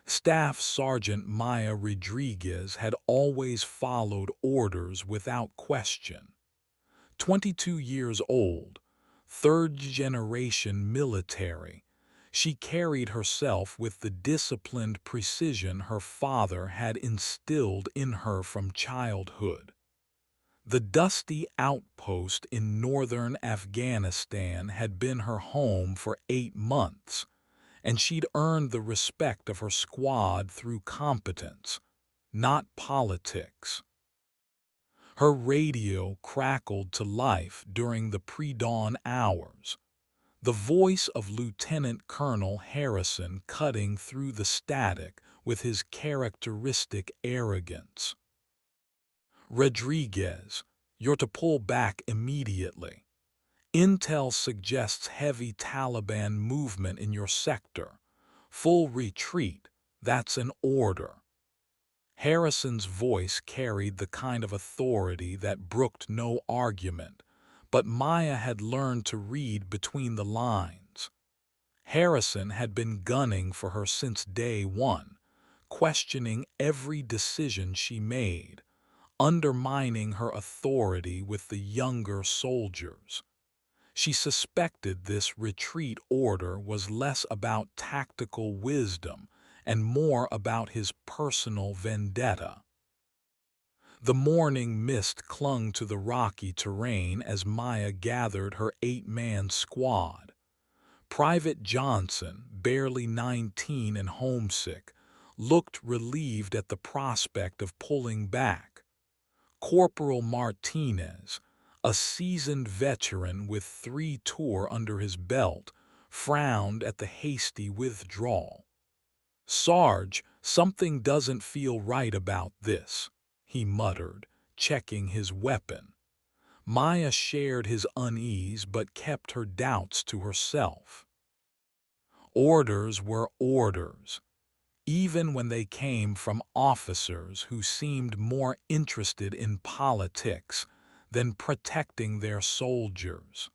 Staff Sergeant Maya Rodriguez had always followed orders without question. 22 years old, third-generation military, she carried herself with the disciplined precision her father had instilled in her from childhood. The dusty outpost in northern Afghanistan had been her home for 8 months, and she'd earned the respect of her squad through competence, not politics. Her radio crackled to life during the pre-dawn hours, the voice of Lieutenant Colonel Harrison cutting through the static with his characteristic arrogance. Rodriguez, you're to pull back immediately. Intel suggests heavy Taliban movement in your sector. Full retreat, that's an order. Harrison's voice carried the kind of authority that brooked no argument, but Maya had learned to read between the lines. Harrison had been gunning for her since day one, questioning every decision she made, undermining her authority with the younger soldiers. She suspected this retreat order was less about tactical wisdom and more about his personal vendetta. The morning mist clung to the rocky terrain as Maya gathered her 8-man squad. Private Johnson, barely 19 and homesick, looked relieved at the prospect of pulling back. Corporal Martinez, a seasoned veteran with 3 tours under his belt, frowned at the hasty withdrawal. "Sarge, something doesn't feel right about this," he muttered, checking his weapon. Maya shared his unease but kept her doubts to herself. Orders were orders, even when they came from officers who seemed more interested in politics than protecting their soldiers.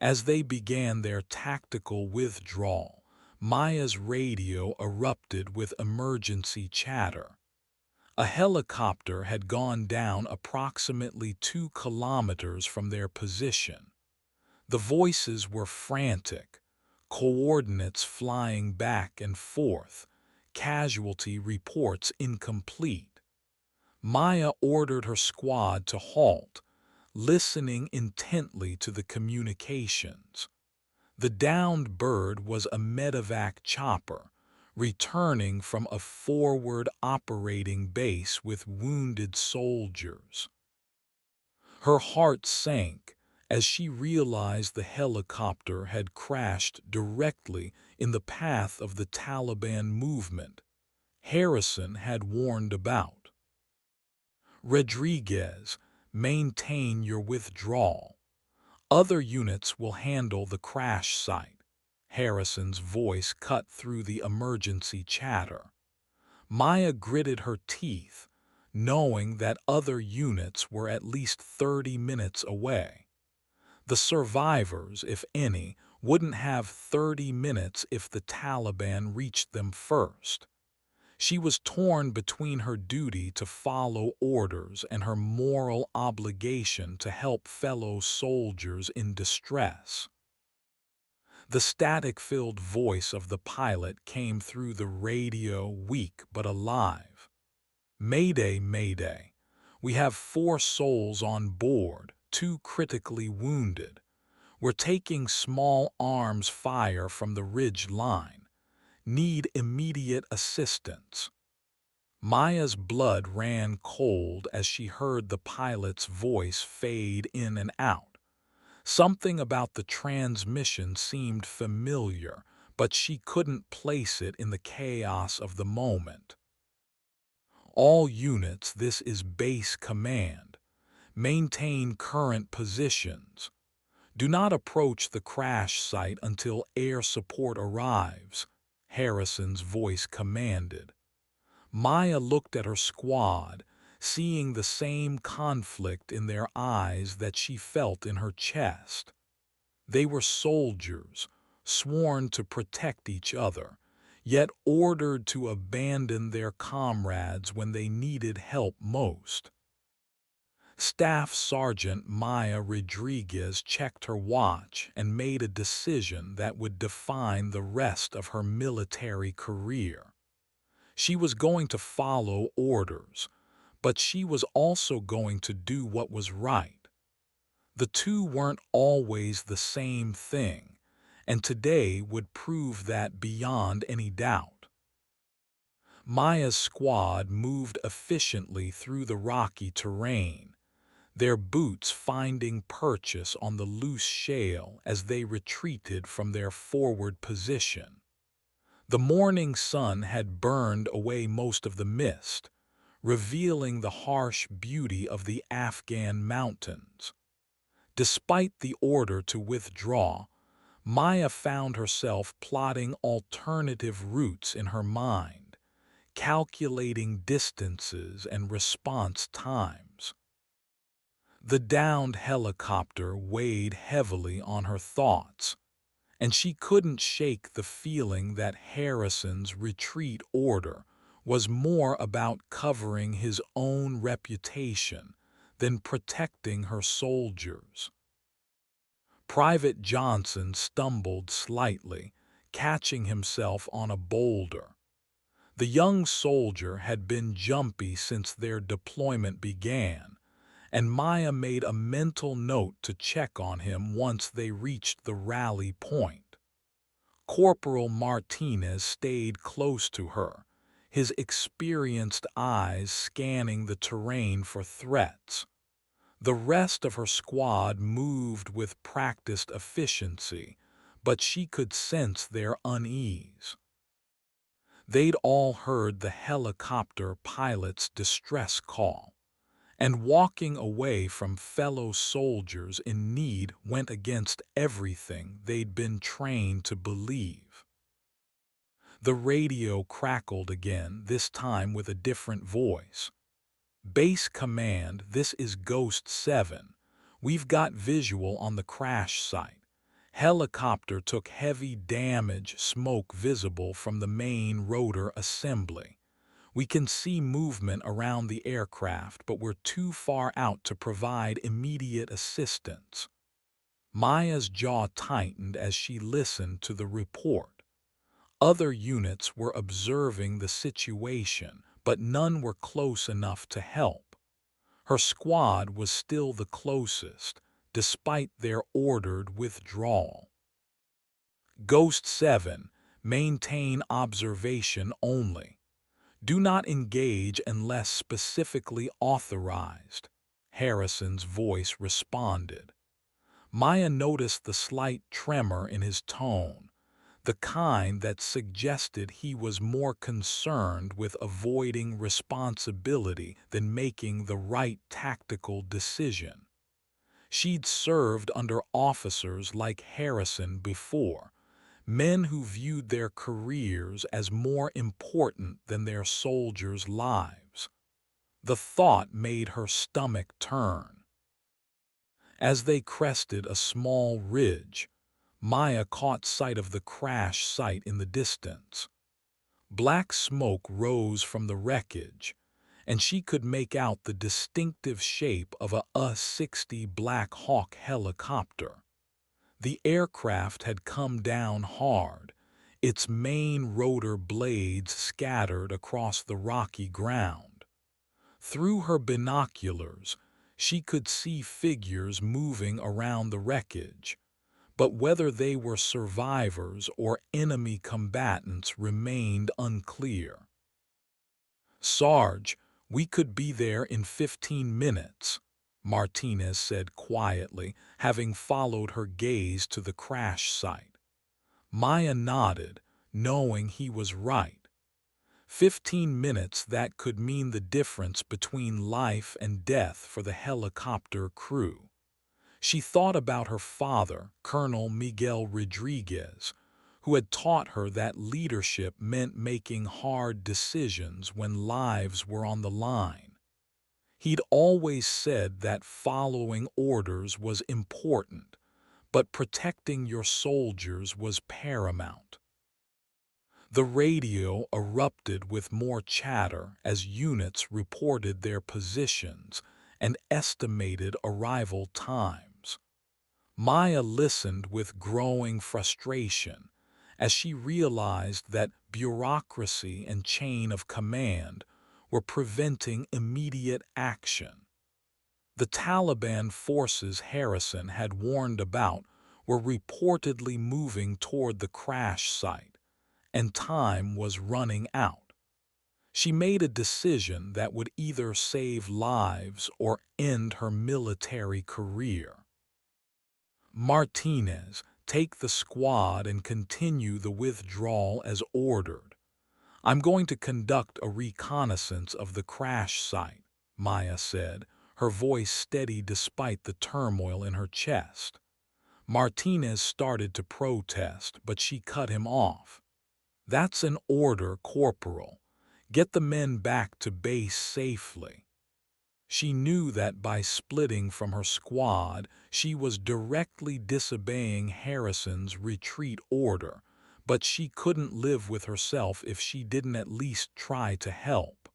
As they began their tactical withdrawal, Maya's radio erupted with emergency chatter. A helicopter had gone down approximately 2 kilometers from their position. The voices were frantic, coordinates flying back and forth, casualty reports incomplete. Maya ordered her squad to halt, listening intently to the communications. The downed bird was a medevac chopper, returning from a forward operating base with wounded soldiers. Her heart sank as she realized the helicopter had crashed directly in the path of the Taliban movement Harrison had warned about. "Rodriguez, maintain your withdrawal. Other units will handle the crash site." Harrison's voice cut through the emergency chatter. Maya gritted her teeth, knowing that other units were at least 30 minutes away. The survivors, if any, wouldn't have 30 minutes if the Taliban reached them first. She was torn between her duty to follow orders and her moral obligation to help fellow soldiers in distress. The static-filled voice of the pilot came through the radio, weak but alive. "Mayday, mayday. We have 4 souls on board, 2 critically wounded. We're taking small arms fire from the ridge line. Need immediate assistance." Maya's blood ran cold as she heard the pilot's voice fade in and out. Something about the transmission seemed familiar, but she couldn't place it in the chaos of the moment. "All units, this is base command. Maintain current positions. Do not approach the crash site until air support arrives," Harrison's voice commanded. Maya looked at her squad, seeing the same conflict in their eyes that she felt in her chest. They were soldiers, sworn to protect each other, yet ordered to abandon their comrades when they needed help most. Staff Sergeant Maya Rodriguez checked her watch and made a decision that would define the rest of her military career. She was going to follow orders, but she was also going to do what was right. The two weren't always the same thing, and today would prove that beyond any doubt. Maya's squad moved efficiently through the rocky terrain, their boots finding purchase on the loose shale as they retreated from their forward position. The morning sun had burned away most of the mist, revealing the harsh beauty of the Afghan mountains. Despite the order to withdraw, Maya found herself plotting alternative routes in her mind, calculating distances and response times. The downed helicopter weighed heavily on her thoughts, and she couldn't shake the feeling that Harrison's retreat order was more about covering his own reputation than protecting her soldiers. Private Johnson stumbled slightly, catching himself on a boulder. The young soldier had been jumpy since their deployment began, and Maya made a mental note to check on him once they reached the rally point. Corporal Martinez stayed close to her, his experienced eyes scanning the terrain for threats. The rest of her squad moved with practiced efficiency, but she could sense their unease. They'd all heard the helicopter pilot's distress call, and walking away from fellow soldiers in need went against everything they'd been trained to believe. The radio crackled again, this time with a different voice. "Base Command, this is Ghost 7. We've got visual on the crash site. Helicopter took heavy damage, smoke visible from the main rotor assembly. We can see movement around the aircraft, but we're too far out to provide immediate assistance." Maya's jaw tightened as she listened to the report. Other units were observing the situation, but none were close enough to help. Her squad was still the closest, despite their ordered withdrawal. Ghost 7, maintain observation only. Do not engage unless specifically authorized, Harrison's voice responded. Maya noticed the slight tremor in his tone, the kind that suggested he was more concerned with avoiding responsibility than making the right tactical decision. She'd served under officers like Harrison before, men who viewed their careers as more important than their soldiers' lives. The thought made her stomach turn. As they crested a small ridge, Maya caught sight of the crash site in the distance. Black smoke rose from the wreckage, and she could make out the distinctive shape of a U-60 Black Hawk helicopter. The aircraft had come down hard, its main rotor blades scattered across the rocky ground. Through her binoculars, she could see figures moving around the wreckage, but whether they were survivors or enemy combatants remained unclear. "Sarge, we could be there in 15 minutes, Martinez said quietly, having followed her gaze to the crash site. Maya nodded, knowing he was right. 15 minutes that could mean the difference between life and death for the helicopter crew. She thought about her father, Colonel Miguel Rodriguez, who had taught her that leadership meant making hard decisions when lives were on the line. He'd always said that following orders was important, but protecting your soldiers was paramount. The radio erupted with more chatter as units reported their positions and estimated arrival times. Maya listened with growing frustration as she realized that bureaucracy and chain of command were preventing immediate action. The Taliban forces Harrison had warned about were reportedly moving toward the crash site, and time was running out. She made a decision that would either save lives or end her military career. Martinez, take the squad and continue the withdrawal as ordered. I'm going to conduct a reconnaissance of the crash site, Maya said, her voice steady despite the turmoil in her chest. Martinez started to protest, but she cut him off. That's an order, Corporal. Get the men back to base safely. She knew that by splitting from her squad, she was directly disobeying Harrison's retreat order, but she couldn't live with herself if she didn't at least try to help.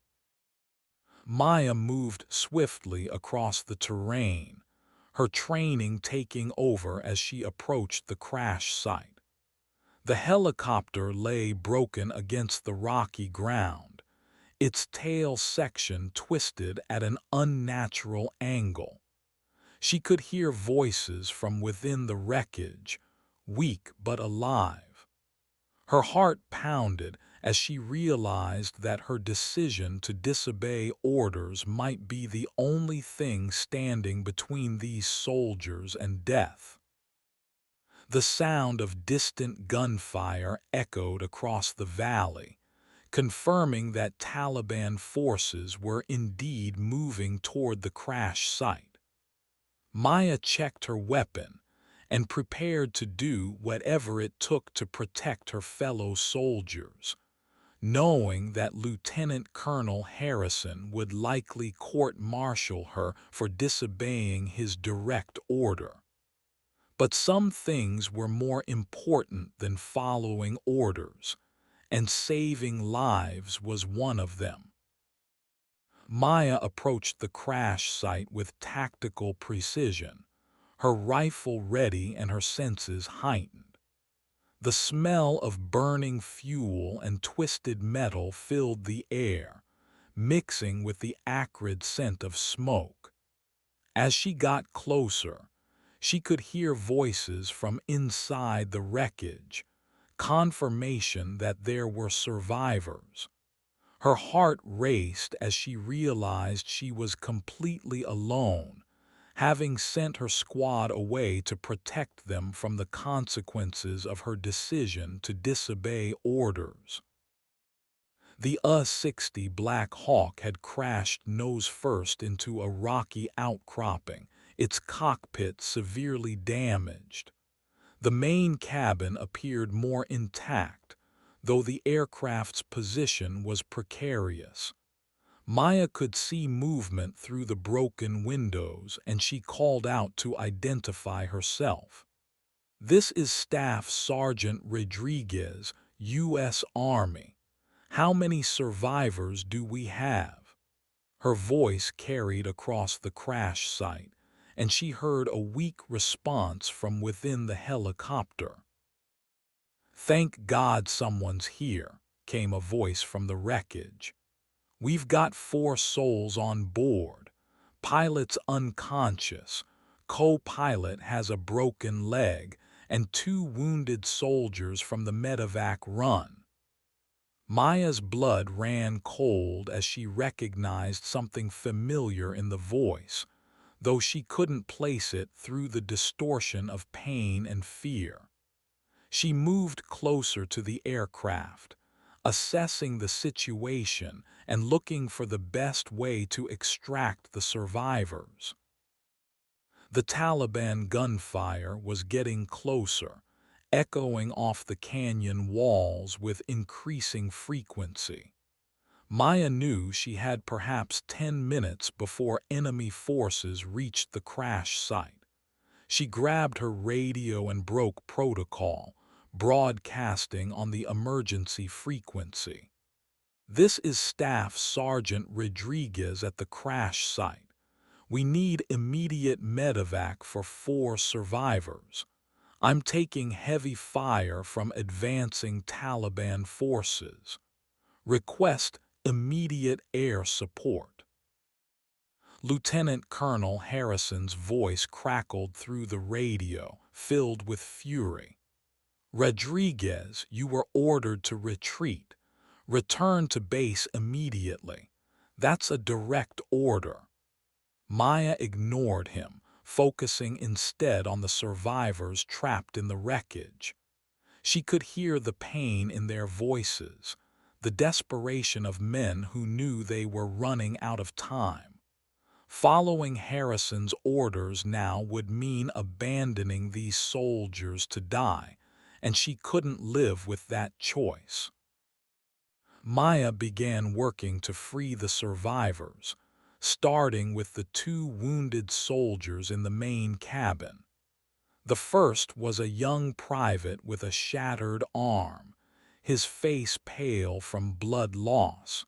Maya moved swiftly across the terrain, her training taking over as she approached the crash site. The helicopter lay broken against the rocky ground, its tail section twisted at an unnatural angle. She could hear voices from within the wreckage, weak but alive. Her heart pounded as she realized that her decision to disobey orders might be the only thing standing between these soldiers and death. The sound of distant gunfire echoed across the valley, confirming that Taliban forces were indeed moving toward the crash site. Maya checked her weapon and prepared to do whatever it took to protect her fellow soldiers, knowing that Lieutenant Colonel Harrison would likely court-martial her for disobeying his direct order. But some things were more important than following orders, and saving lives was one of them. Maya approached the crash site with tactical precision, her rifle ready and her senses heightened. The smell of burning fuel and twisted metal filled the air, mixing with the acrid scent of smoke. As she got closer, she could hear voices from inside the wreckage, confirmation that there were survivors. Her heart raced as she realized she was completely alone, having sent her squad away to protect them from the consequences of her decision to disobey orders. The U-60 Black Hawk had crashed nose first into a rocky outcropping, its cockpit severely damaged. The main cabin appeared more intact, though the aircraft's position was precarious. Maya could see movement through the broken windows, and she called out to identify herself. "This is Staff Sergeant Rodriguez, U.S. Army. How many survivors do we have?" Her voice carried across the crash site, and she heard a weak response from within the helicopter. "Thank God someone's here," came a voice from the wreckage. "We've got 4 souls on board. Pilot's unconscious, co-pilot has a broken leg, and 2 wounded soldiers from the medevac run." Maya's blood ran cold as she recognized something familiar in the voice, though she couldn't place it through the distortion of pain and fear. She moved closer to the aircraft, assessing the situation and looking for the best way to extract the survivors. The Taliban gunfire was getting closer, echoing off the canyon walls with increasing frequency. Maya knew she had perhaps 10 minutes before enemy forces reached the crash site. She grabbed her radio and broke protocol, broadcasting on the emergency frequency. "This is Staff Sergeant Rodriguez at the crash site. We need immediate medevac for 4 survivors. I'm taking heavy fire from advancing Taliban forces. Request immediate air support." Lieutenant Colonel Harrison's voice crackled through the radio, filled with fury. "Rodriguez, you were ordered to retreat. Return to base immediately. That's a direct order." Maya ignored him, focusing instead on the survivors trapped in the wreckage. She could hear the pain in their voices, the desperation of men who knew they were running out of time. Following Harrison's orders now would mean abandoning these soldiers to die, and she couldn't live with that choice. Maya began working to free the survivors, starting with the 2 wounded soldiers in the main cabin. The first was a young private with a shattered arm, his face pale from blood loss.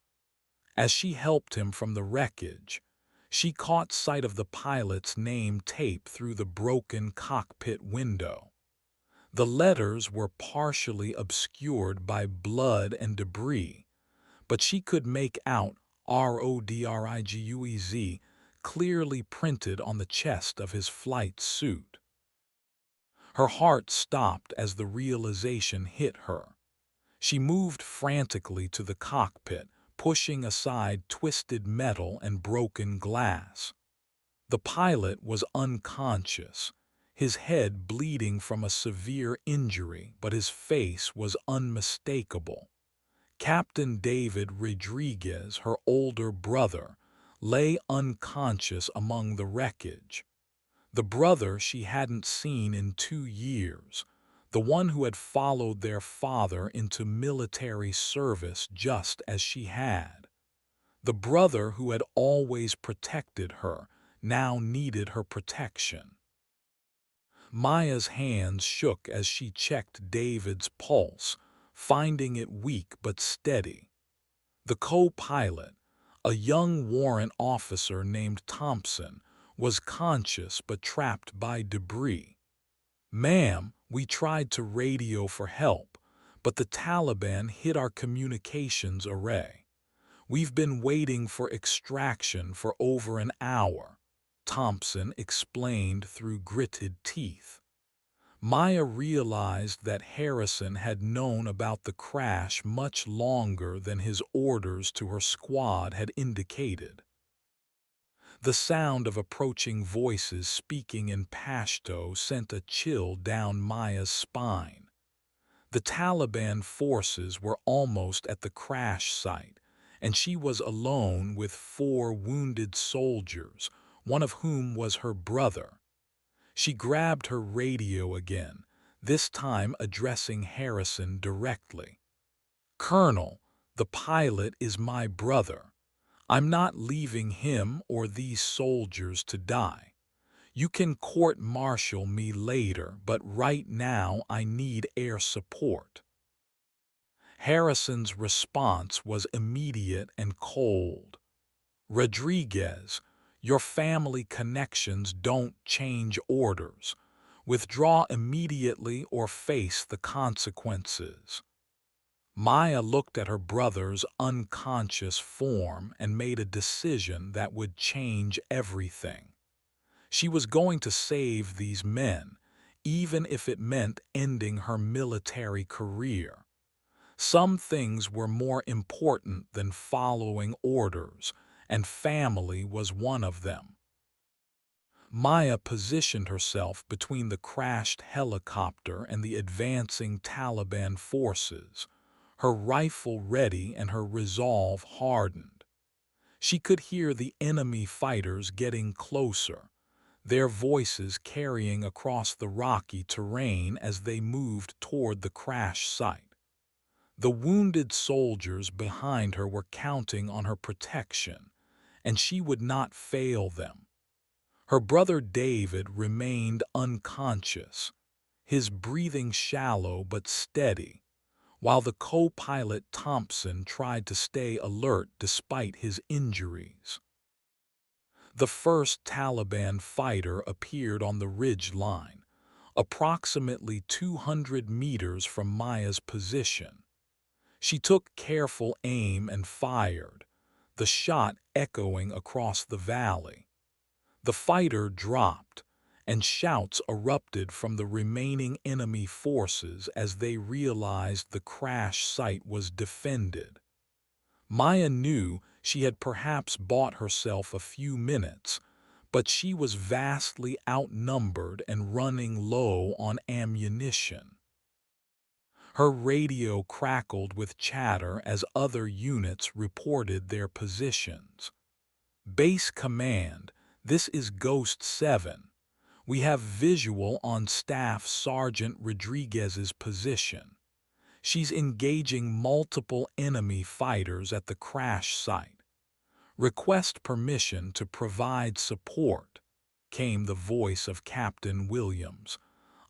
As she helped him from the wreckage, she caught sight of the pilot's name taped through the broken cockpit window. The letters were partially obscured by blood and debris, but she could make out "Rodriguez" clearly printed on the chest of his flight suit. Her heart stopped as the realization hit her. She moved frantically to the cockpit, pushing aside twisted metal and broken glass. The pilot was unconscious, his head bleeding from a severe injury, but his face was unmistakable. Captain David Rodriguez, her older brother, lay unconscious among the wreckage. The brother she hadn't seen in 2 years, the one who had followed their father into military service just as she had. The brother who had always protected her now needed her protection. Maya's hands shook as she checked David's pulse, finding it weak but steady. The co-pilot, a young warrant officer named Thompson, was conscious but trapped by debris. "Ma'am, we tried to radio for help, but the Taliban hit our communications array. We've been waiting for extraction for over an hour," Thompson explained through gritted teeth. Maya realized that Harrison had known about the crash much longer than his orders to her squad had indicated. The sound of approaching voices speaking in Pashto sent a chill down Maya's spine. The Taliban forces were almost at the crash site, and she was alone with 4 wounded soldiers, one of whom was her brother. She grabbed her radio again, this time addressing Harrison directly. "Colonel, the pilot is my brother. I'm not leaving him or these soldiers to die. You can court-martial me later, but right now I need air support." Harrison's response was immediate and cold. "Rodriguez, your family connections don't change orders. Withdraw immediately or face the consequences." Maya looked at her brother's unconscious form and made a decision that would change everything. She was going to save these men, even if it meant ending her military career. Some things were more important than following orders, and family was one of them. Maya positioned herself between the crashed helicopter and the advancing Taliban forces, her rifle ready and her resolve hardened. She could hear the enemy fighters getting closer, their voices carrying across the rocky terrain as they moved toward the crash site. The wounded soldiers behind her were counting on her protection, and she would not fail them. Her brother David remained unconscious, his breathing shallow but steady, while the co-pilot Thompson tried to stay alert despite his injuries. The first Taliban fighter appeared on the ridge line, approximately 200 meters from Maya's position. She took careful aim and fired, the shot echoing across the valley. The fighter dropped, and shouts erupted from the remaining enemy forces as they realized the crash site was defended. Maya knew she had perhaps bought herself a few minutes, but she was vastly outnumbered and running low on ammunition. Her radio crackled with chatter as other units reported their positions. Base Command, this is Ghost 7. We have visual on Staff Sergeant Rodriguez's position. She's engaging multiple enemy fighters at the crash site. Request permission to provide support, came the voice of Captain Williams,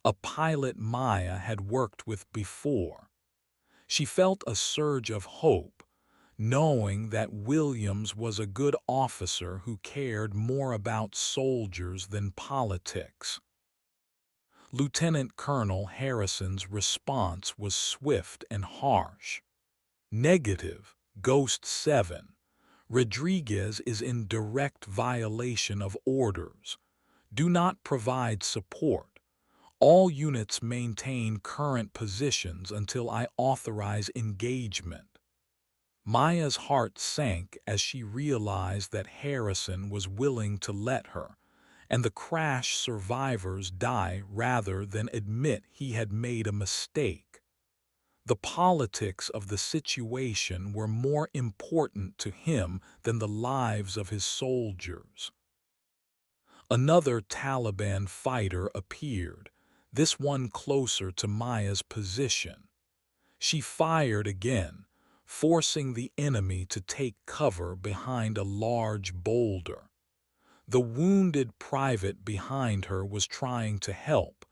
a pilot Maya had worked with before. She felt a surge of hope, knowing that Williams was a good officer who cared more about soldiers than politics. Lieutenant Colonel Harrison's response was swift and harsh. Negative, Ghost 7. Rodriguez is in direct violation of orders. Do not provide support. All units maintain current positions until I authorize engagement. Maya's heart sank as she realized that Harrison was willing to let her, and the crash survivors die rather than admit he had made a mistake. The politics of the situation were more important to him than the lives of his soldiers. Another Taliban fighter appeared, this one closer to Maya's position. She fired again, forcing the enemy to take cover behind a large boulder. The wounded private behind her was trying to help,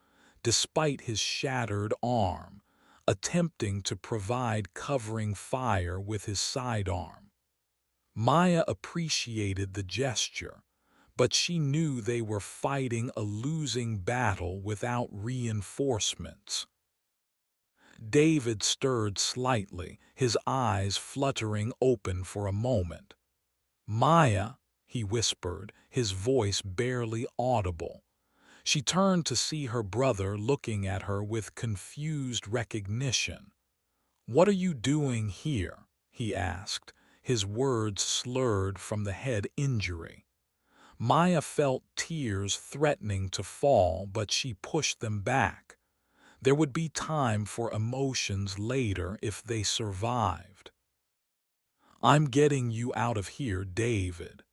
despite his shattered arm, attempting to provide covering fire with his sidearm. Maya appreciated the gesture, but she knew they were fighting a losing battle without reinforcements. David stirred slightly, his eyes fluttering open for a moment. "Maya," he whispered, his voice barely audible. She turned to see her brother looking at her with confused recognition. "What are you doing here?" he asked, his words slurred from the head injury. Maya felt tears threatening to fall, but she pushed them back. There would be time for emotions later if they survived. "I'm getting you out of here, David.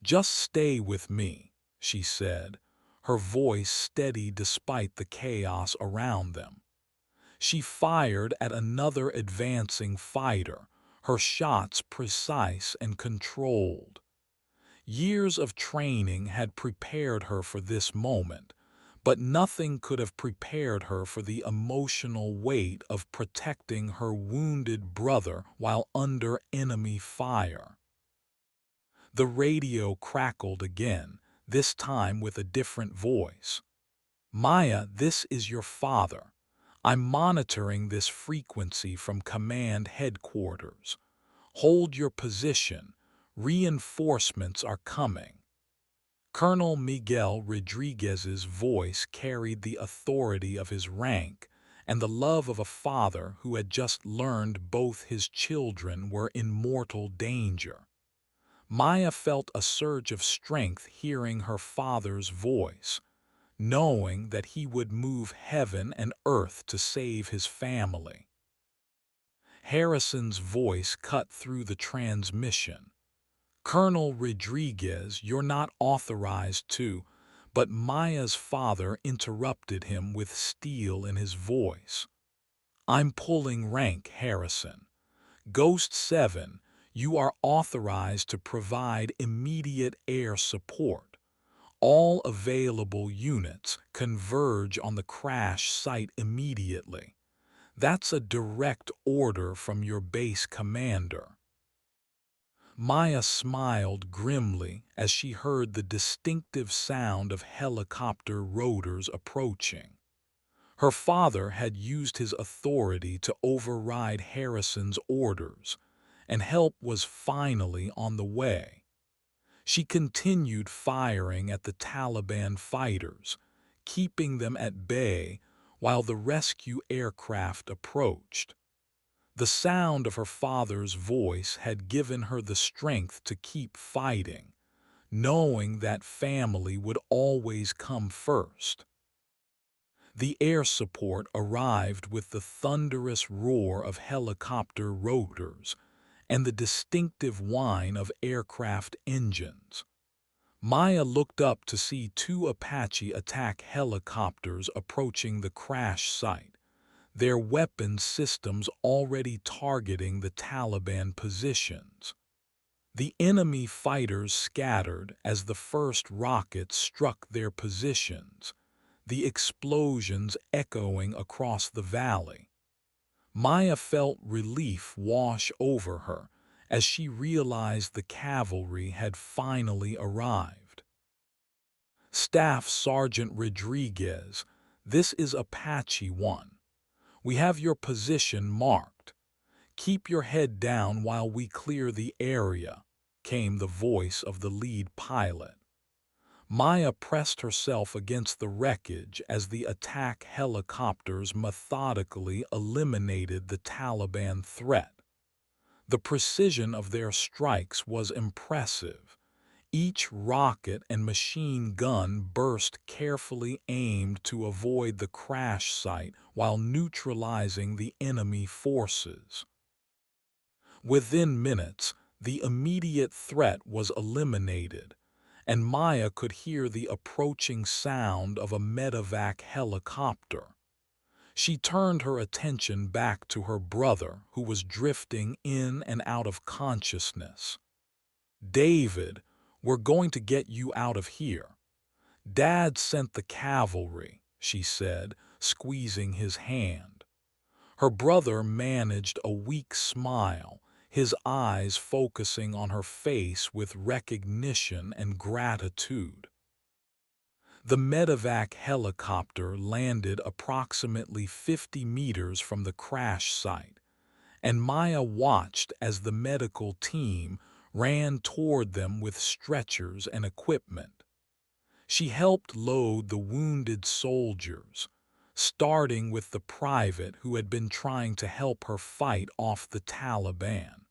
Just stay with me," she said, her voice steady despite the chaos around them. She fired at another advancing fighter, her shots precise and controlled. Years of training had prepared her for this moment, but nothing could have prepared her for the emotional weight of protecting her wounded brother while under enemy fire. The radio crackled again, this time with a different voice. "Maya, this is your father. I'm monitoring this frequency from command headquarters. Hold your position. Reinforcements are coming." Colonel Miguel Rodriguez's voice carried the authority of his rank and the love of a father who had just learned both his children were in mortal danger. Maya felt a surge of strength hearing her father's voice, knowing that he would move heaven and earth to save his family. Harrison's voice cut through the transmission. "Colonel Rodriguez, you're not authorized to," but Maya's father interrupted him with steel in his voice. "I'm pulling rank, Harrison. Ghost 7, you are authorized to provide immediate air support. All available units converge on the crash site immediately. That's a direct order from your base commander. Maya smiled grimly as she heard the distinctive sound of helicopter rotors approaching. Her father had used his authority to override Harrison's orders, and help was finally on the way. She continued firing at the Taliban fighters, keeping them at bay while the rescue aircraft approached. The sound of her father's voice had given her the strength to keep fighting, knowing that family would always come first. The air support arrived with the thunderous roar of helicopter rotors and the distinctive whine of aircraft engines. Maya looked up to see two Apache attack helicopters approaching the crash site, their weapon systems already targeting the Taliban positions. The enemy fighters scattered as the first rockets struck their positions, the explosions echoing across the valley. Maya felt relief wash over her as she realized the cavalry had finally arrived. Staff Sergeant Rodriguez, this is Apache 1. We have your position marked. Keep your head down while we clear the area, came the voice of the lead pilot. Maya pressed herself against the wreckage as the attack helicopters methodically eliminated the Taliban threat. The precision of their strikes was impressive. Each rocket and machine gun burst carefully aimed to avoid the crash site while neutralizing the enemy forces. Within minutes, the immediate threat was eliminated, and Maya could hear the approaching sound of a medevac helicopter. She turned her attention back to her brother, who was drifting in and out of consciousness. "David, we're going to get you out of here. Dad sent the cavalry," she said, squeezing his hand. Her brother managed a weak smile, his eyes focusing on her face with recognition and gratitude. The medevac helicopter landed approximately 50 meters from the crash site, and Maya watched as the medical team ran toward them with stretchers and equipment. She helped load the wounded soldiers, starting with the private who had been trying to help her fight off the Taliban.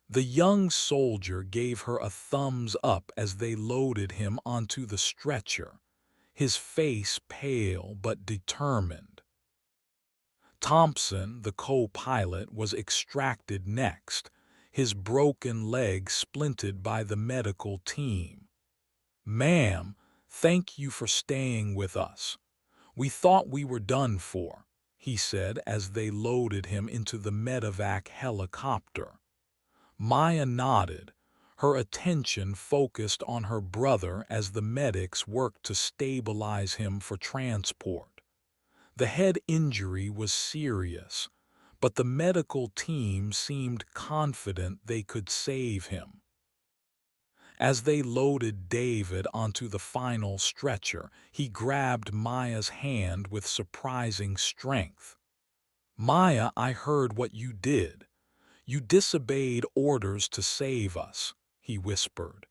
The young soldier gave her a thumbs up as they loaded him onto the stretcher, his face pale but determined. Thompson, the co-pilot, was extracted next, his broken leg splinted by the medical team. "Ma'am, thank you for staying with us. We thought we were done for," he said as they loaded him into the medevac helicopter. Maya nodded, her attention focused on her brother as the medics worked to stabilize him for transport. The head injury was serious, but the medical team seemed confident they could save him. As they loaded David onto the final stretcher, he grabbed Maya's hand with surprising strength. "Maya, I heard what you did. You disobeyed orders to save us," he whispered.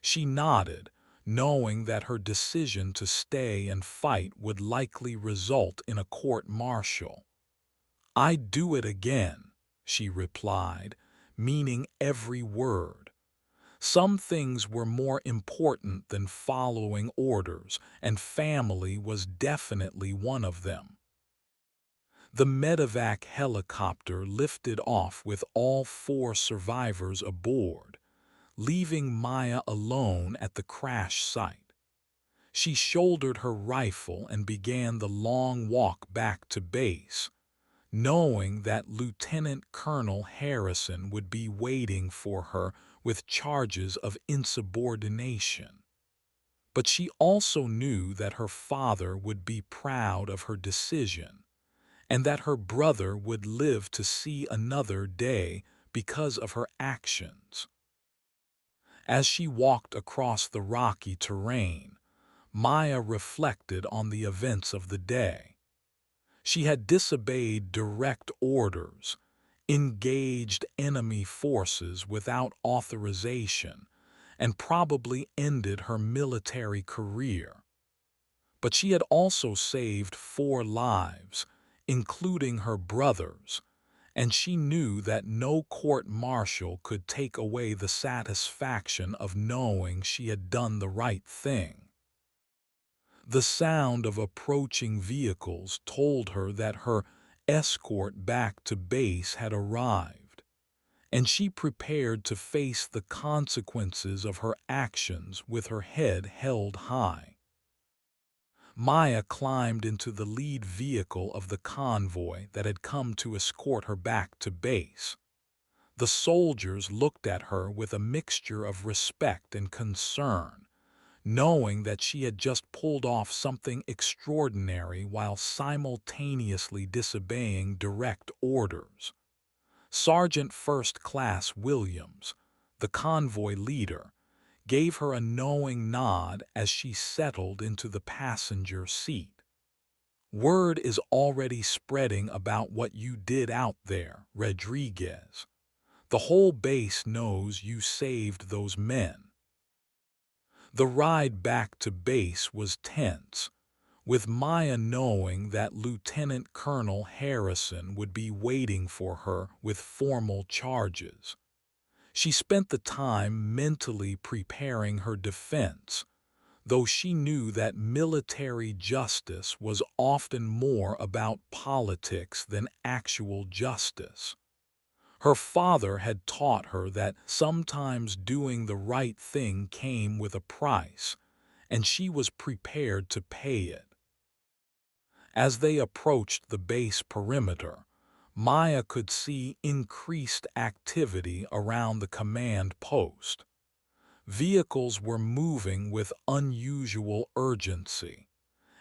She nodded, knowing that her decision to stay and fight would likely result in a court-martial. "I'd do it again," she replied, meaning every word. Some things were more important than following orders, and family was definitely one of them. The medevac helicopter lifted off with all 4 survivors aboard, leaving Maya alone at the crash site. She shouldered her rifle and began the long walk back to base, knowing that Lieutenant Colonel Harrison would be waiting for her with charges of insubordination. But she also knew that her father would be proud of her decision and that her brother would live to see another day because of her actions. As she walked across the rocky terrain, Maya reflected on the events of the day. She had disobeyed direct orders, engaged enemy forces without authorization, and probably ended her military career. But she had also saved 4 lives, including her brother's, and she knew that no court-martial could take away the satisfaction of knowing she had done the right thing. The sound of approaching vehicles told her that her escort back to base had arrived, and she prepared to face the consequences of her actions with her head held high. Maya climbed into the lead vehicle of the convoy that had come to escort her back to base. The soldiers looked at her with a mixture of respect and concern, knowing that she had just pulled off something extraordinary while simultaneously disobeying direct orders. Sergeant First Class Williams, the convoy leader, gave her a knowing nod as she settled into the passenger seat. "Word is already spreading about what you did out there, Rodriguez. The whole base knows you saved those men." The ride back to base was tense, with Maya knowing that Lieutenant Colonel Harrison would be waiting for her with formal charges. She spent the time mentally preparing her defense, though she knew that military justice was often more about politics than actual justice. Her father had taught her that sometimes doing the right thing came with a price, and she was prepared to pay it. As they approached the base perimeter, Maya could see increased activity around the command post. Vehicles were moving with unusual urgency,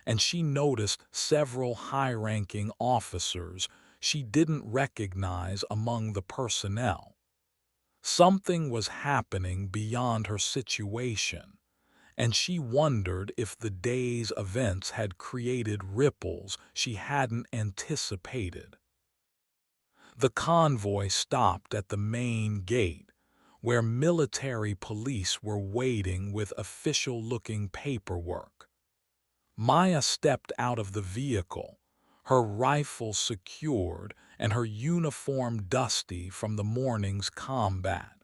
and she noticed several high-ranking officers she didn't recognize among the personnel. Something was happening beyond her situation, and she wondered if the day's events had created ripples she hadn't anticipated. The convoy stopped at the main gate, where military police were waiting with official-looking paperwork. Maya stepped out of the vehicle, her rifle secured and her uniform dusty from the morning's combat.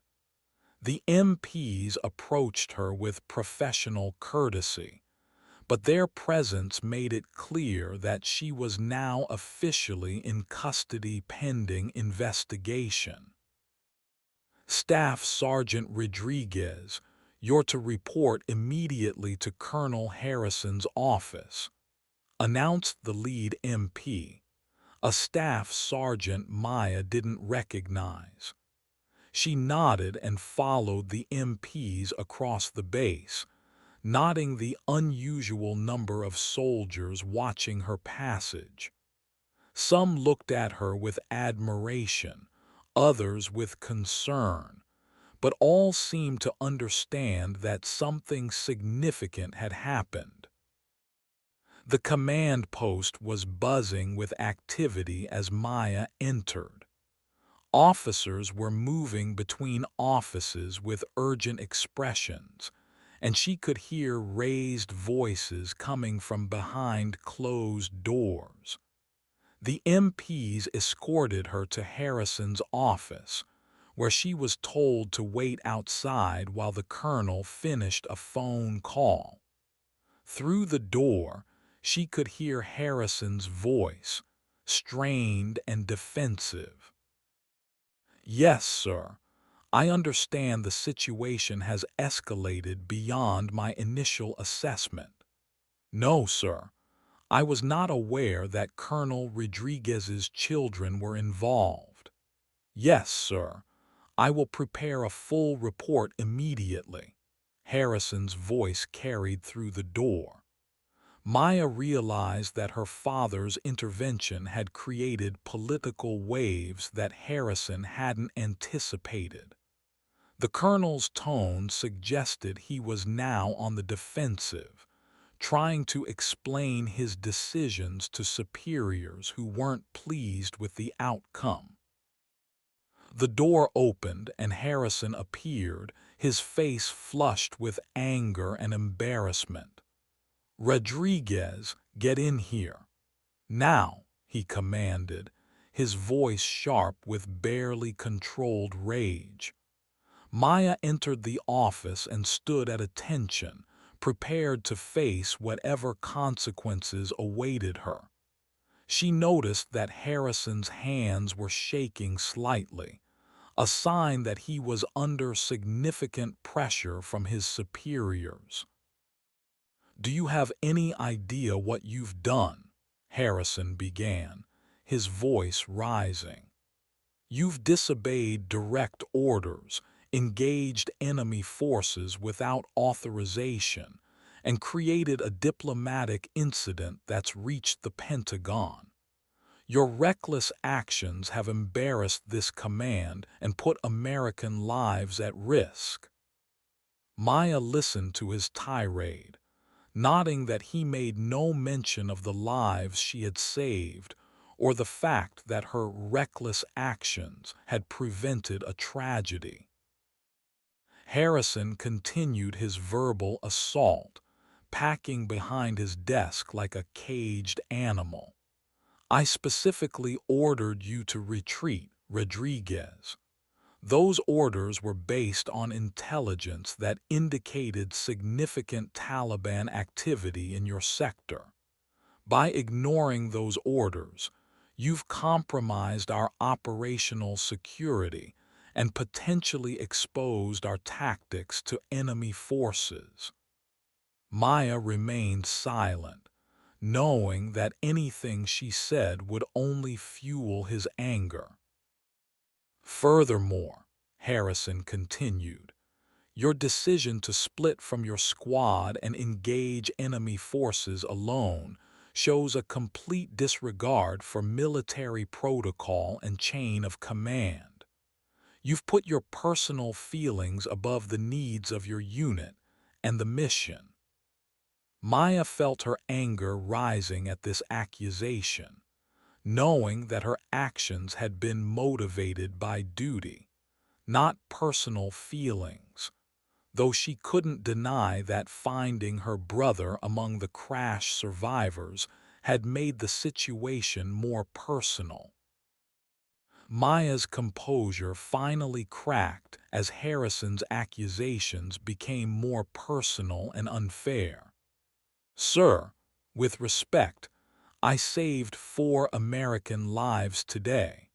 The MPs approached her with professional courtesy, but their presence made it clear that she was now officially in custody pending investigation. "Staff Sergeant Rodriguez, you're to report immediately to Colonel Harrison's office," announced the lead MP, a staff sergeant Maya didn't recognize. She nodded and followed the MPs across the base, noting the unusual number of soldiers watching her passage. Some looked at her with admiration, others with concern, but all seemed to understand that something significant had happened. The command post was buzzing with activity as Maya entered. Officers were moving between offices with urgent expressions, and she could hear raised voices coming from behind closed doors. The MPs escorted her to Harrison's office, where she was told to wait outside while the colonel finished a phone call. Through the door, she could hear Harrison's voice, strained and defensive. "Yes, sir. I understand the situation has escalated beyond my initial assessment." "No, sir. I was not aware that Colonel Rodriguez's children were involved." "Yes, sir. I will prepare a full report immediately." Harrison's voice carried through the door. Maya realized that her father's intervention had created political waves that Harrison hadn't anticipated. The colonel's tone suggested he was now on the defensive, trying to explain his decisions to superiors who weren't pleased with the outcome. The door opened and Harrison appeared, his face flushed with anger and embarrassment. "Rodriguez, get in here. Now," he commanded, his voice sharp with barely controlled rage. Maya entered the office and stood at attention, prepared to face whatever consequences awaited her. She noticed that Harrison's hands were shaking slightly, a sign that he was under significant pressure from his superiors. "Do you have any idea what you've done?" Harrison began, his voice rising. "You've disobeyed direct orders, engaged enemy forces without authorization, and created a diplomatic incident that's reached the Pentagon. Your reckless actions have embarrassed this command and put American lives at risk." Maya listened to his tirade, nodding that he made no mention of the lives she had saved or the fact that her reckless actions had prevented a tragedy. Harrison continued his verbal assault, packing behind his desk like a caged animal. "I specifically ordered you to retreat, Rodriguez. Those orders were based on intelligence that indicated significant Taliban activity in your sector. By ignoring those orders, you've compromised our operational security and potentially exposed our tactics to enemy forces." Maya remained silent, knowing that anything she said would only fuel his anger. "Furthermore," Harrison continued, "your decision to split from your squad and engage enemy forces alone shows a complete disregard for military protocol and chain of command. You've put your personal feelings above the needs of your unit and the mission." Maya felt her anger rising at this accusation, knowing that her actions had been motivated by duty, not personal feelings, though she couldn't deny that finding her brother among the crash survivors had made the situation more personal. Maya's composure finally cracked as Harrison's accusations became more personal and unfair. "Sir, with respect, I saved 4 American lives today.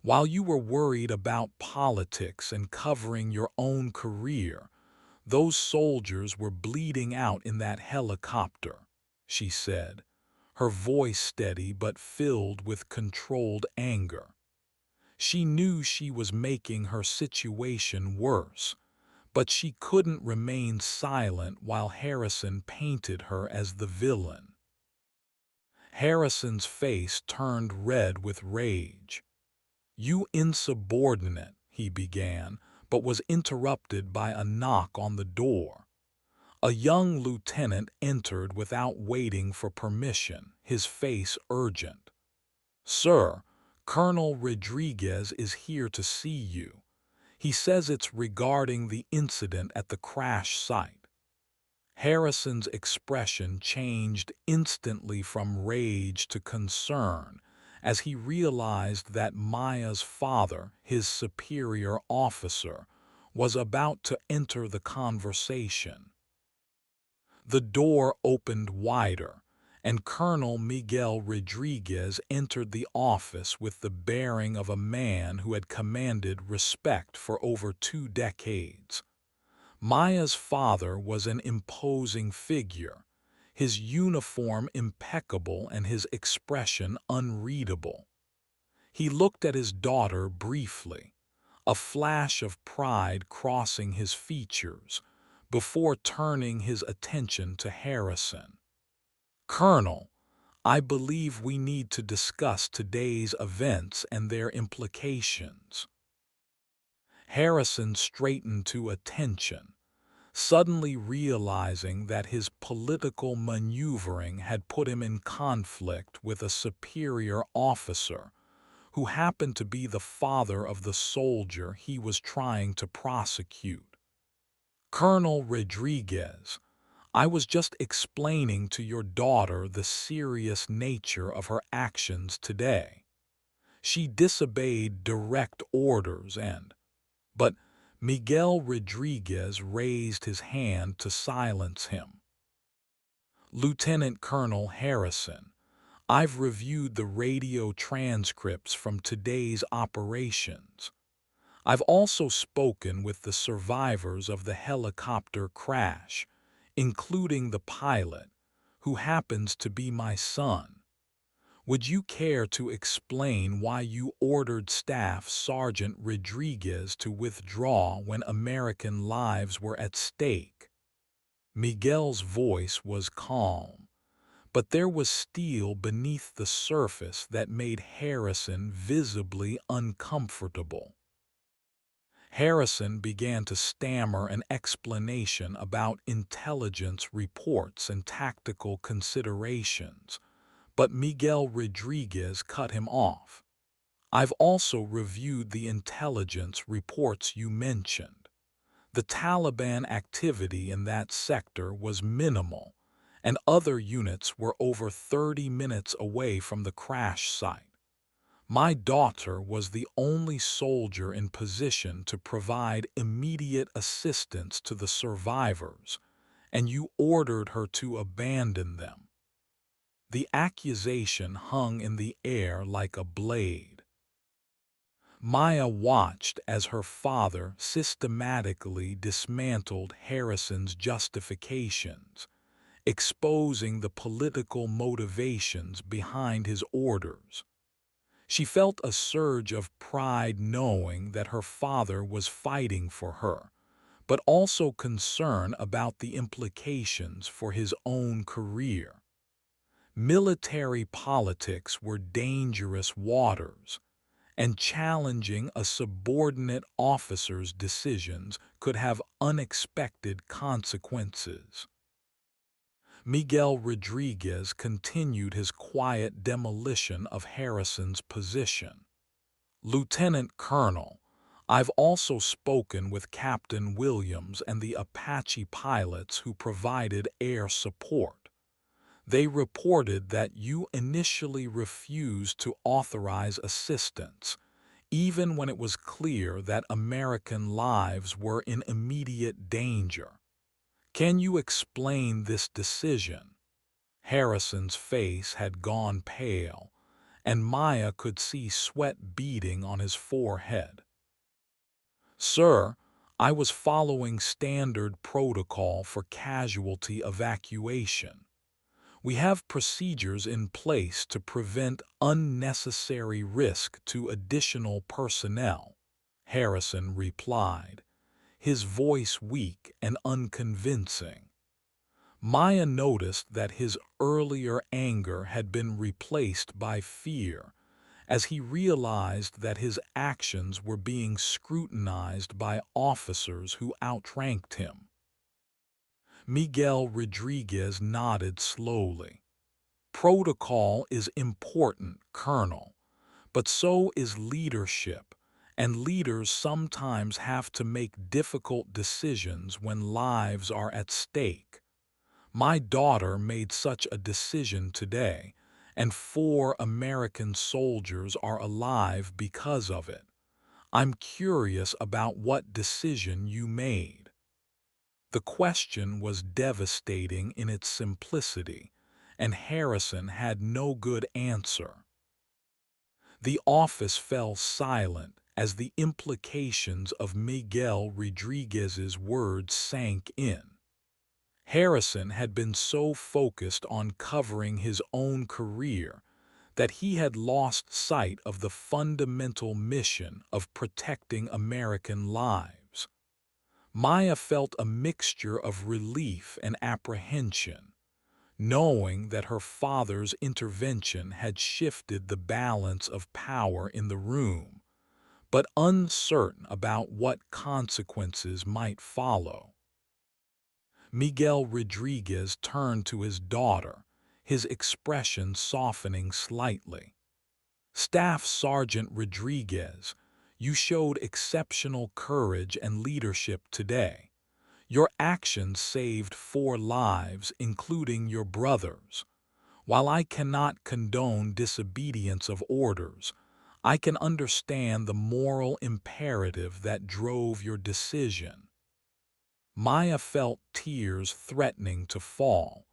While you were worried about politics and covering your own career, those soldiers were bleeding out in that helicopter," she said, her voice steady but filled with controlled anger. She knew she was making her situation worse, but she couldn't remain silent while Harrison painted her as the villain. Harrison's face turned red with rage. "You insubordinate," he began, but was interrupted by a knock on the door. A young lieutenant entered without waiting for permission, his face urgent. "Sir, Colonel Rodriguez is here to see you. He says it's regarding the incident at the crash site." Harrison's expression changed instantly from rage to concern as he realized that Maya's father, his superior officer, was about to enter the conversation. The door opened wider, and Colonel Miguel Rodriguez entered the office with the bearing of a man who had commanded respect for over 2 decades. Maya's father was an imposing figure, his uniform impeccable and his expression unreadable. He looked at his daughter briefly, a flash of pride crossing his features, before turning his attention to Harrison. "Colonel, I believe we need to discuss today's events and their implications." Harrison straightened to attention, suddenly realizing that his political maneuvering had put him in conflict with a superior officer who happened to be the father of the soldier he was trying to prosecute. "Colonel Rodriguez, I was just explaining to your daughter the serious nature of her actions today. She disobeyed direct orders but Miguel Rodriguez raised his hand to silence him. "Lieutenant Colonel Harrison, I've reviewed the radio transcripts from today's operations. I've also spoken with the survivors of the helicopter crash, including the pilot, who happens to be my son. Would you care to explain why you ordered Staff Sergeant Rodriguez to withdraw when American lives were at stake?" Miguel's voice was calm, but there was steel beneath the surface that made Harrison visibly uncomfortable. Harrison began to stammer an explanation about intelligence reports and tactical considerations, but Miguel Rodriguez cut him off. "I've also reviewed the intelligence reports you mentioned. The Taliban activity in that sector was minimal, and other units were over 30 minutes away from the crash site. My daughter was the only soldier in position to provide immediate assistance to the survivors, and you ordered her to abandon them." The accusation hung in the air like a blade. Maya watched as her father systematically dismantled Harrison's justifications, exposing the political motivations behind his orders. She felt a surge of pride knowing that her father was fighting for her, but also concern about the implications for his own career. Military politics were dangerous waters, and challenging a subordinate officer's decisions could have unexpected consequences. Miguel Rodriguez continued his quiet demolition of Harrison's position. "Lieutenant Colonel, I've also spoken with Captain Williams and the Apache pilots who provided air support. They reported that you initially refused to authorize assistance, even when it was clear that American lives were in immediate danger. Can you explain this decision?" Harrison's face had gone pale, and Maya could see sweat beading on his forehead. "Sir, I was following standard protocol for casualty evacuation. We have procedures in place to prevent unnecessary risk to additional personnel," Harrison replied, his voice weak and unconvincing. Maya noticed that his earlier anger had been replaced by fear, as he realized that his actions were being scrutinized by officers who outranked him. Miguel Rodriguez nodded slowly. "Protocol is important, Colonel, but so is leadership, and leaders sometimes have to make difficult decisions when lives are at stake. My daughter made such a decision today, and 4 American soldiers are alive because of it. I'm curious about what decision you made." The question was devastating in its simplicity, and Harrison had no good answer. The office fell silent as the implications of Miguel Rodriguez's words sank in. Harrison had been so focused on covering his own career that he had lost sight of the fundamental mission of protecting American lives. Maya felt a mixture of relief and apprehension, knowing that her father's intervention had shifted the balance of power in the room, but uncertain about what consequences might follow. Miguel Rodriguez turned to his daughter, his expression softening slightly. Staff Sergeant Rodriguez, you showed exceptional courage and leadership today. Your actions saved 4 lives, including your brother's. While I cannot condone disobedience of orders, I can understand the moral imperative that drove your decision. Maya felt tears threatening to fall,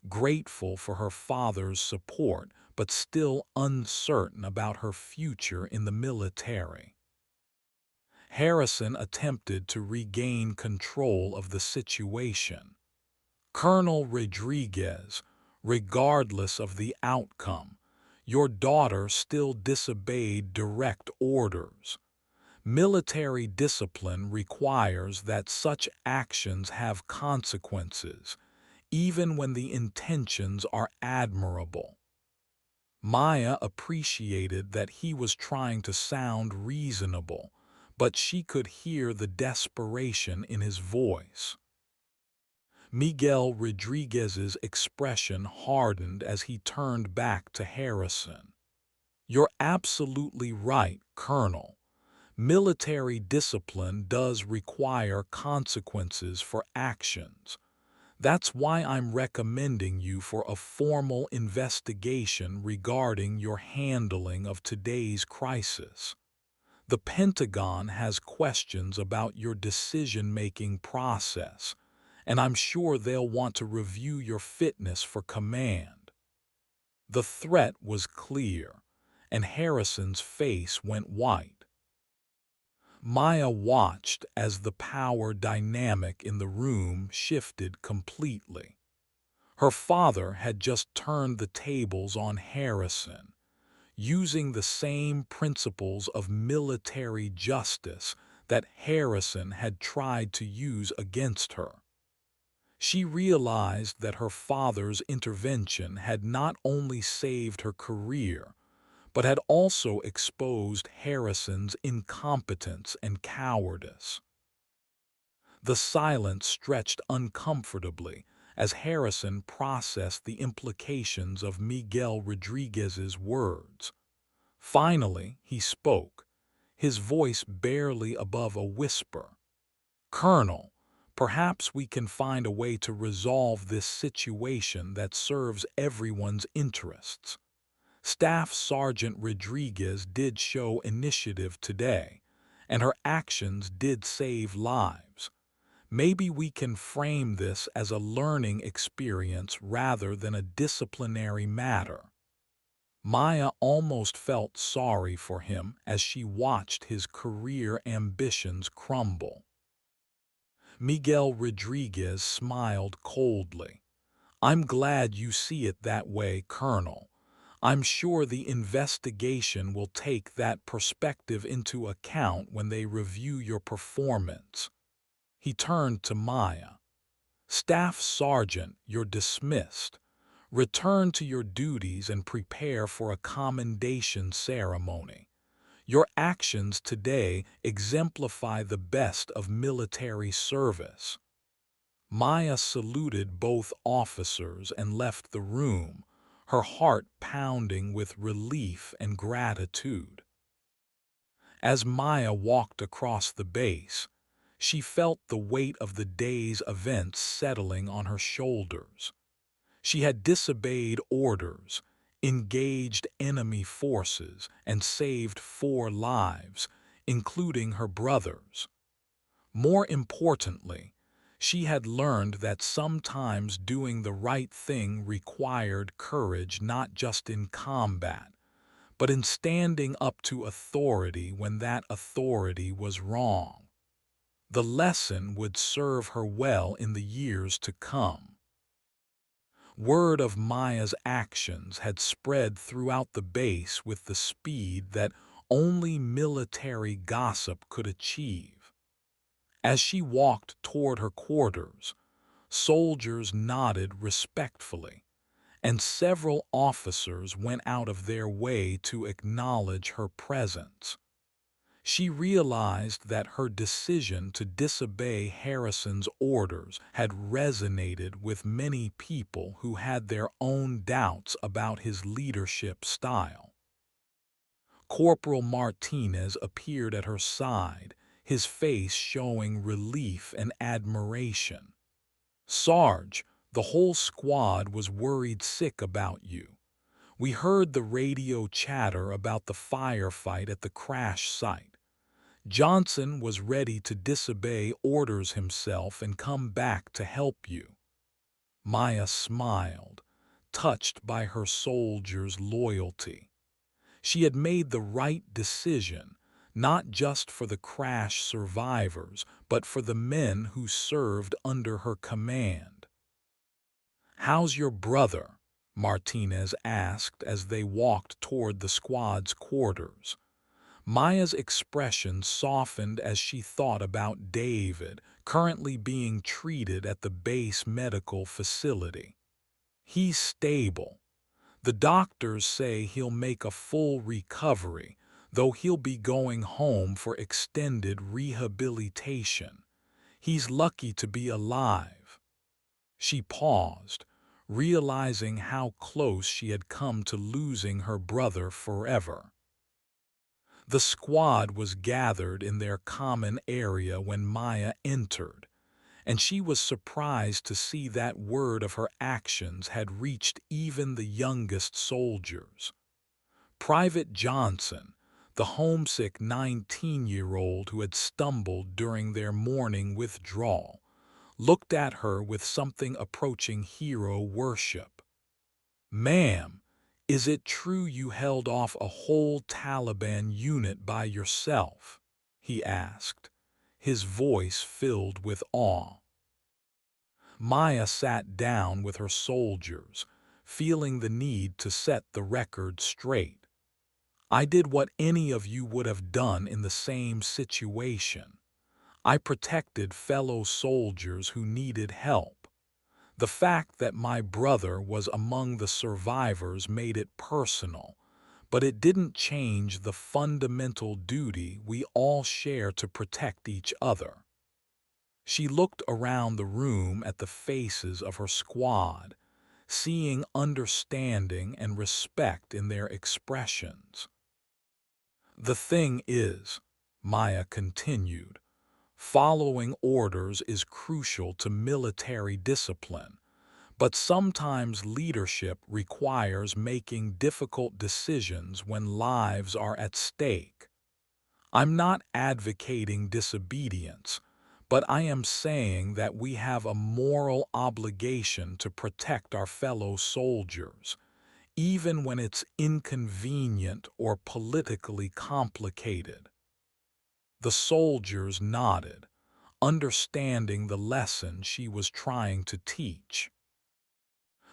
grateful for her father's support, but still uncertain about her future in the military. Harrison attempted to regain control of the situation. Colonel Rodriguez, regardless of the outcome, your daughter still disobeyed direct orders. Military discipline requires that such actions have consequences, even when the intentions are admirable. Maya appreciated that he was trying to sound reasonable, but she could hear the desperation in his voice. Miguel Rodriguez's expression hardened as he turned back to Harrison. You're absolutely right, Colonel. Military discipline does require consequences for actions. That's why I'm recommending you for a formal investigation regarding your handling of today's crisis. The Pentagon has questions about your decision-making process, and I'm sure they'll want to review your fitness for command. The threat was clear, and Harrison's face went white. Maya watched as the power dynamic in the room shifted completely. Her father had just turned the tables on Harrison, using the same principles of military justice that Harrison had tried to use against her. She realized that her father's intervention had not only saved her career, but had also exposed Harrison's incompetence and cowardice. The silence stretched uncomfortably as Harrison processed the implications of Miguel Rodriguez's words. Finally, he spoke, his voice barely above a whisper. Colonel, perhaps we can find a way to resolve this situation that serves everyone's interests. Staff Sergeant Rodriguez did show initiative today, and her actions did save lives. Maybe we can frame this as a learning experience rather than a disciplinary matter. Maya almost felt sorry for him as she watched his career ambitions crumble. Miguel Rodriguez smiled coldly. I'm glad you see it that way, Colonel. I'm sure the investigation will take that perspective into account when they review your performance. He turned to Maya. Staff Sergeant, you're dismissed. Return to your duties and prepare for a commendation ceremony. Your actions today exemplify the best of military service. Maya saluted both officers and left the room, her heart pounding with relief and gratitude. As Maya walked across the base, she felt the weight of the day's events settling on her shoulders. She had disobeyed orders, engaged enemy forces, and saved 4 lives, including her brother's. More importantly, she had learned that sometimes doing the right thing required courage not just in combat, but in standing up to authority when that authority was wrong. The lesson would serve her well in the years to come. Word of Maya's actions had spread throughout the base with the speed that only military gossip could achieve. As she walked toward her quarters, soldiers nodded respectfully, and several officers went out of their way to acknowledge her presence. She realized that her decision to disobey Harrison's orders had resonated with many people who had their own doubts about his leadership style. Corporal Martinez appeared at her side, his face showing relief and admiration. "Sarge, the whole squad was worried sick about you. We heard the radio chatter about the firefight at the crash site. Johnson was ready to disobey orders himself and come back to help you." Maya smiled, touched by her soldier's loyalty. She had made the right decision, not just for the crash survivors, but for the men who served under her command. "How's your brother?" Martinez asked as they walked toward the squad's quarters. Maya's expression softened as she thought about David, currently being treated at the base medical facility. "He's stable. The doctors say he'll make a full recovery, though he'll be going home for extended rehabilitation. He's lucky to be alive." She paused, realizing how close she had come to losing her brother forever. The squad was gathered in their common area when Maya entered, and she was surprised to see that word of her actions had reached even the youngest soldiers. Private Johnson, the homesick 19-year-old who had stumbled during their morning withdrawal, looked at her with something approaching hero worship. "Ma'am, is it true you held off a whole Taliban unit by yourself?" he asked, his voice filled with awe. Maya sat down with her soldiers, feeling the need to set the record straight. "I did what any of you would have done in the same situation. I protected fellow soldiers who needed help. The fact that my brother was among the survivors made it personal, but it didn't change the fundamental duty we all share to protect each other." She looked around the room at the faces of her squad, seeing understanding and respect in their expressions. "The thing is," Maya continued, "following orders is crucial to military discipline, but sometimes leadership requires making difficult decisions when lives are at stake. I'm not advocating disobedience, but I am saying that we have a moral obligation to protect our fellow soldiers, even when it's inconvenient or politically complicated." The soldiers nodded, understanding the lesson she was trying to teach.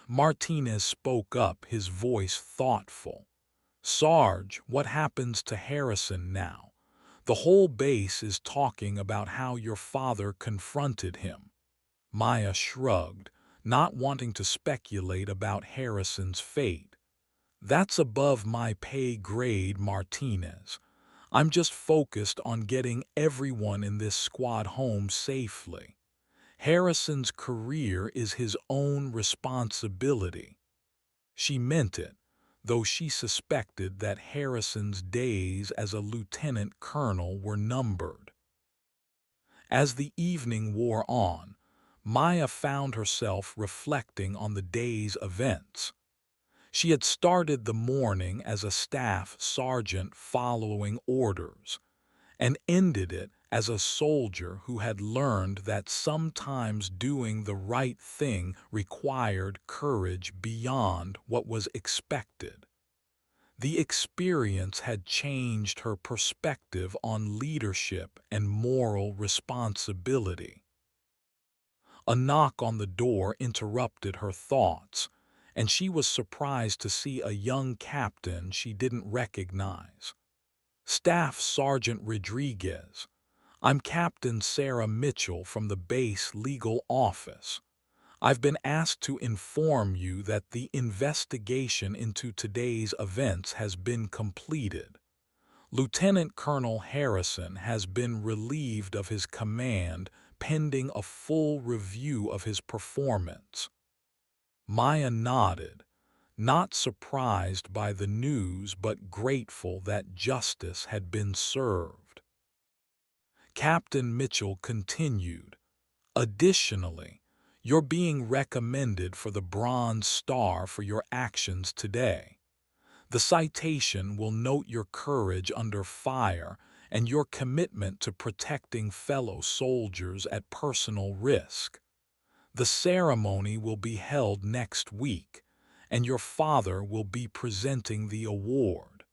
Martinez spoke up, his voice thoughtful. "Sarge, what happens to Harrison now? The whole base is talking about how your father confronted him." Maya shrugged, not wanting to speculate about Harrison's fate. "That's above my pay grade, Martinez. I'm just focused on getting everyone in this squad home safely. Harrison's career is his own responsibility." She meant it, though she suspected that Harrison's days as a lieutenant colonel were numbered. As the evening wore on, Maya found herself reflecting on the day's events. She had started the morning as a staff sergeant following orders, and ended it as a soldier who had learned that sometimes doing the right thing required courage beyond what was expected. The experience had changed her perspective on leadership and moral responsibility. A knock on the door interrupted her thoughts, and she was surprised to see a young captain she didn't recognize. "Staff Sergeant Rodriguez, I'm Captain Sarah Mitchell from the base legal office. I've been asked to inform you that the investigation into today's events has been completed. Lieutenant Colonel Harrison has been relieved of his command pending a full review of his performance. Maya nodded, not surprised by the news but grateful that justice had been served. Captain Mitchell continued, "Additionally, you're being recommended for the Bronze Star for your actions today. The citation will note your courage under fire and your commitment to protecting fellow soldiers at personal risk. The ceremony will be held next week, and your father will be presenting the award."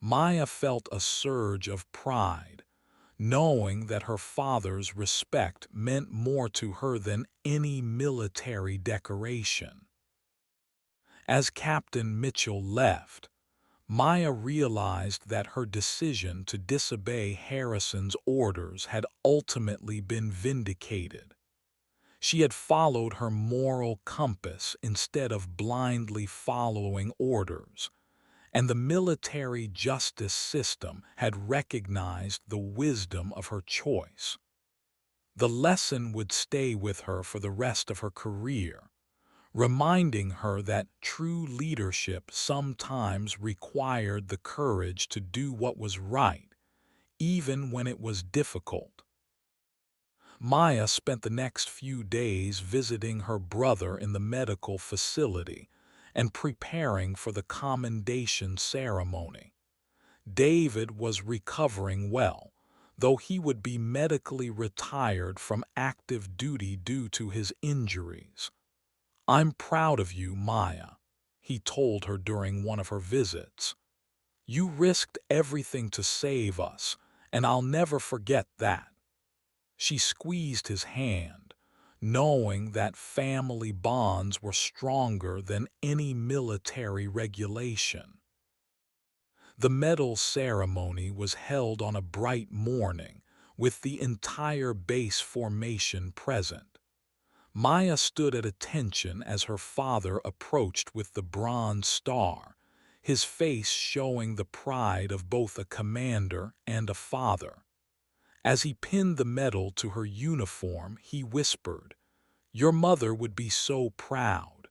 Maya felt a surge of pride, knowing that her father's respect meant more to her than any military decoration. As Captain Mitchell left, Maya realized that her decision to disobey Harrison's orders had ultimately been vindicated. She had followed her moral compass instead of blindly following orders, and the military justice system had recognized the wisdom of her choice. The lesson would stay with her for the rest of her career, reminding her that true leadership sometimes required the courage to do what was right, even when it was difficult. Maya spent the next few days visiting her brother in the medical facility and preparing for the commendation ceremony. David was recovering well, though he would be medically retired from active duty due to his injuries. "I'm proud of you, Maya," he told her during one of her visits. "You risked everything to save us, and I'll never forget that." She squeezed his hand, knowing that family bonds were stronger than any military regulation. The medal ceremony was held on a bright morning, with the entire base formation present. Maya stood at attention as her father approached with the Bronze Star, his face showing the pride of both a commander and a father. As he pinned the medal to her uniform, he whispered, "Your mother would be so proud.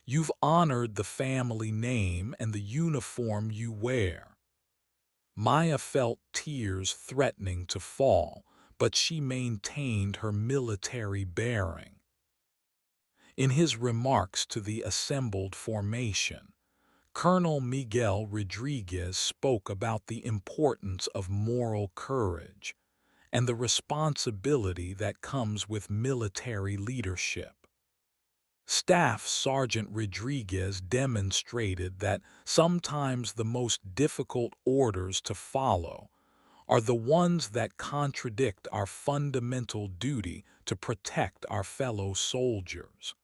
You've honored the family name and the uniform you wear." Maya felt tears threatening to fall, but she maintained her military bearing. In his remarks to the assembled formation, Colonel Miguel Rodriguez spoke about the importance of moral courage and the responsibility that comes with military leadership. Staff Sergeant Rodriguez demonstrated that sometimes the most difficult orders to follow are the ones that contradict our fundamental duty to protect our fellow soldiers.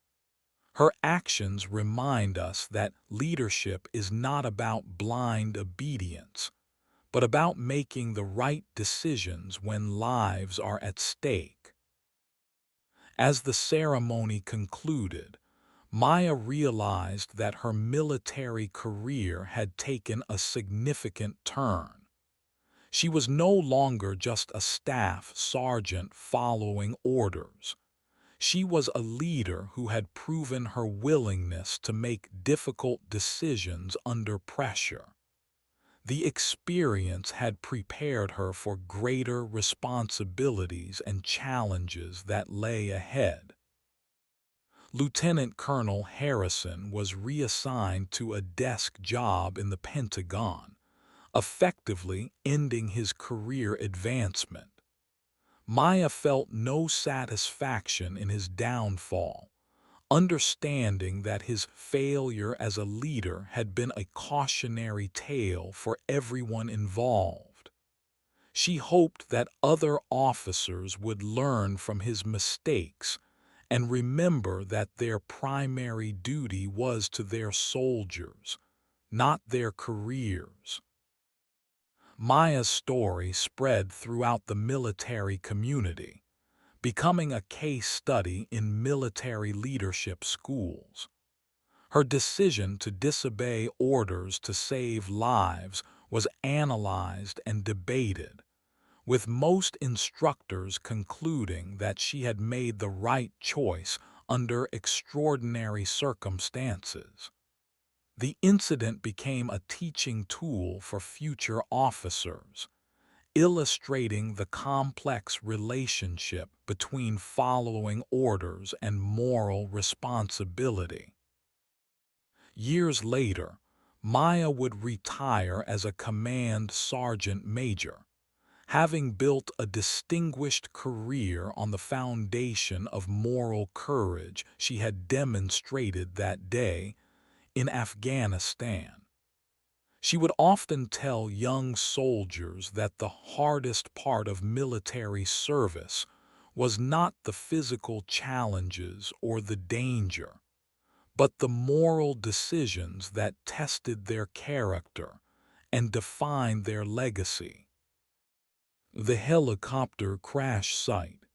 Her actions remind us that leadership is not about blind obedience, but about making the right decisions when lives are at stake. As the ceremony concluded, Maya realized that her military career had taken a significant turn. She was no longer just a staff sergeant following orders. She was a leader who had proven her willingness to make difficult decisions under pressure. The experience had prepared her for greater responsibilities and challenges that lay ahead. Lieutenant Colonel Harrison was reassigned to a desk job in the Pentagon, effectively ending his career advancement. Maya felt no satisfaction in his downfall, understanding that his failure as a leader had been a cautionary tale for everyone involved. She hoped that other officers would learn from his mistakes and remember that their primary duty was to their soldiers, not their careers. Maya's story spread throughout the military community, becoming a case study in military leadership schools. Her decision to disobey orders to save lives was analyzed and debated, with most instructors concluding that she had made the right choice under extraordinary circumstances. The incident became a teaching tool for future officers, illustrating the complex relationship between following orders and moral responsibility. Years later, Maya would retire as a command sergeant major, having built a distinguished career on the foundation of moral courage she had demonstrated that day in Afghanistan. She would often tell young soldiers that the hardest part of military service was not the physical challenges or the danger, but the moral decisions that tested their character and defined their legacy. The helicopter crash site